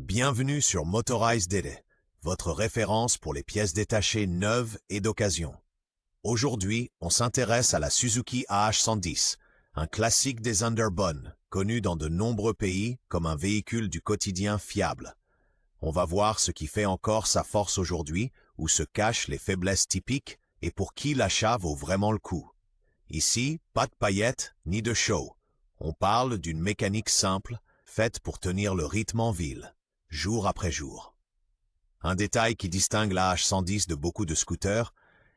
Bienvenue sur Motorized Daily, votre référence pour les pièces détachées neuves et d'occasion. Aujourd'hui, on s'intéresse à la Suzuki AH110, un classique des underbone, connu dans de nombreux pays comme un véhicule du quotidien fiable. On va voir ce qui fait encore sa force aujourd'hui, où se cachent les faiblesses typiques et pour qui l'achat vaut vraiment le coup. Ici, pas de paillettes ni de show. On parle d'une mécanique simple, faite pour tenir le rythme en ville, jour après jour. Un détail qui distingue la AH110 de beaucoup de scooters,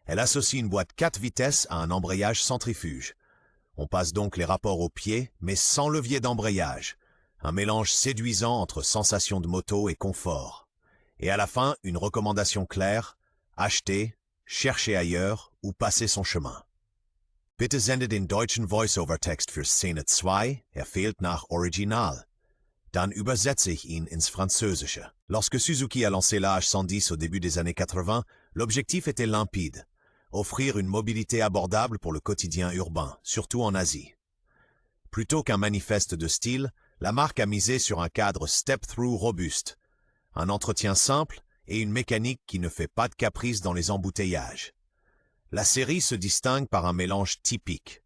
elle associe une boîte 4 vitesses à un embrayage centrifuge. On passe donc les rapports au pied, mais sans levier d'embrayage. Un mélange séduisant entre sensation de moto et confort. Et à la fin, une recommandation claire, acheter, chercher ailleurs ou passer son chemin. Bitte sende den deutschen Voice-over-Text für Szene 2, fehlt nach Original. Dann übersetze ich ihn ins Französische. Lorsque Suzuki a lancé la AH110 au début des années 80, l'objectif était limpide. Offrir une mobilité abordable pour le quotidien urbain, surtout en Asie. Plutôt qu'un manifeste de style, la marque a misé sur un cadre step-through robuste, un entretien simple et une mécanique qui ne fait pas de caprice dans les embouteillages. La série se distingue par un mélange typique.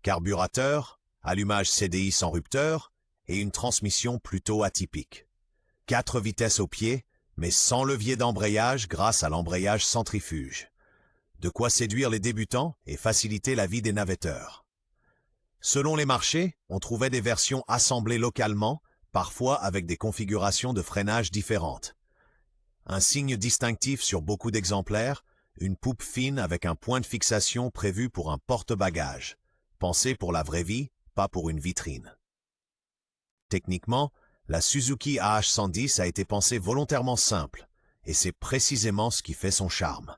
Carburateur, allumage CDI sans rupteur et une transmission plutôt atypique. 4 vitesses au pied, mais sans levier d'embrayage grâce à l'embrayage centrifuge. De quoi séduire les débutants et faciliter la vie des navetteurs. Selon les marchés, on trouvait des versions assemblées localement, parfois avec des configurations de freinage différentes. Un signe distinctif sur beaucoup d'exemplaires, une poupe fine avec un point de fixation prévu pour un porte-bagages, pensé pour la vraie vie, pas pour une vitrine. Techniquement, la Suzuki AH110 a été pensée volontairement simple, et c'est précisément ce qui fait son charme.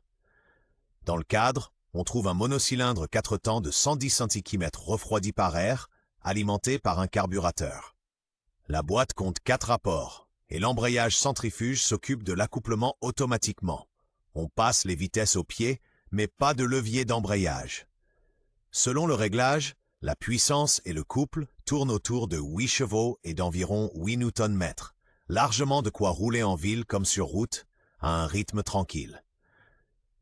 Dans le cadre, on trouve un monocylindre 4 temps de 110 cm refroidi par air, alimenté par un carburateur. La boîte compte 4 rapports, et l'embrayage centrifuge s'occupe de l'accouplement automatiquement. On passe les vitesses au pied, mais pas de levier d'embrayage. Selon le réglage, la puissance et le couple tournent autour de 8 chevaux et d'environ 8 Nm, largement de quoi rouler en ville comme sur route, à un rythme tranquille.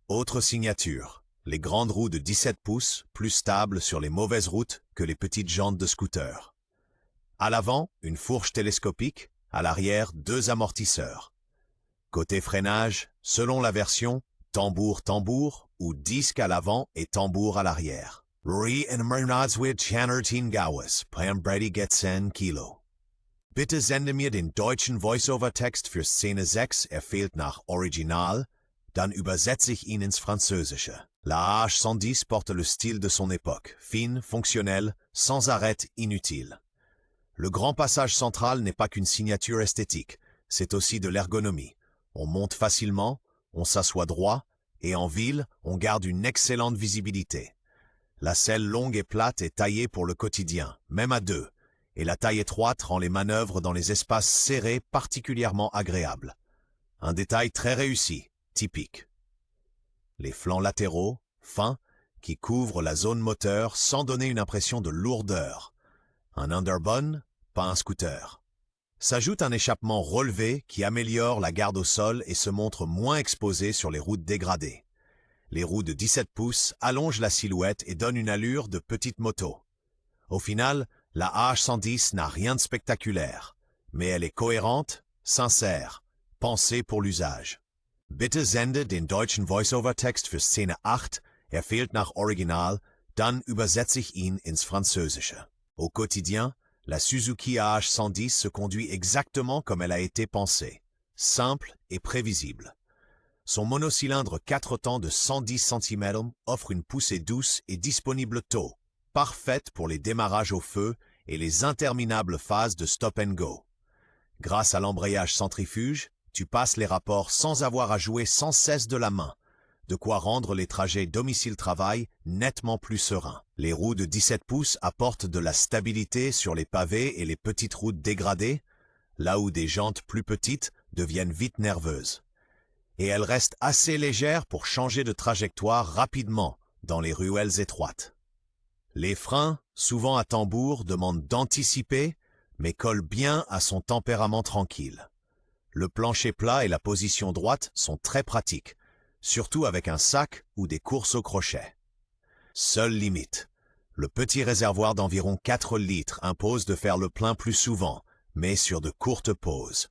Autre signature, les grandes roues de 17 pouces, plus stables sur les mauvaises routes que les petites jantes de scooter. À l'avant, une fourche télescopique, à l'arrière, 2 amortisseurs. Côté freinage, selon la version, tambour ou disque à l'avant et tambour à l'arrière. Kilo. Bitte sende mir den deutschen Voice-over-Text für Szene 6, fehlt nach Original, dann übersetze ich ihn ins Französische. La AH110 porte le style de son époque, fine, fonctionnelle, sans arête inutile. Le grand passage central n'est pas qu'une signature esthétique, c'est aussi de l'ergonomie. On monte facilement, on s'assoit droit, et en ville, on garde une excellente visibilité. La selle longue et plate est taillée pour le quotidien, même à 2, et la taille étroite rend les manœuvres dans les espaces serrés particulièrement agréables. Un détail très réussi, typique. Les flancs latéraux, fins, qui couvrent la zone moteur sans donner une impression de lourdeur. Un underbone, pas un scooter. S'ajoute un échappement relevé qui améliore la garde au sol et se montre moins exposé sur les routes dégradées. Les roues de 17 pouces allongent la silhouette et donnent une allure de petite moto. Au final, la AH110 n'a rien de spectaculaire, mais elle est cohérente, sincère, pensée pour l'usage. Bitte sende den deutschen Voice-over-Text für Szene 8, fehlt nach Original, dann übersetze ich ihn ins Französische. Au quotidien, la Suzuki AH110 se conduit exactement comme elle a été pensée, simple et prévisible. Son monocylindre 4 temps de 110 cm offre une poussée douce et disponible tôt, parfaite pour les démarrages au feu et les interminables phases de stop and go. Grâce à l'embrayage centrifuge, tu passes les rapports sans avoir à jouer sans cesse de la main, de quoi rendre les trajets domicile-travail nettement plus sereins. Les roues de 17 pouces apportent de la stabilité sur les pavés et les petites routes dégradées, là où des jantes plus petites deviennent vite nerveuses. Et elles restent assez légères pour changer de trajectoire rapidement dans les ruelles étroites. Les freins, souvent à tambour, demandent d'anticiper, mais collent bien à son tempérament tranquille. Le plancher plat et la position droite sont très pratiques, surtout avec un sac ou des courses au crochet. Seule limite. Le petit réservoir d'environ 4 litres impose de faire le plein plus souvent, mais sur de courtes pauses.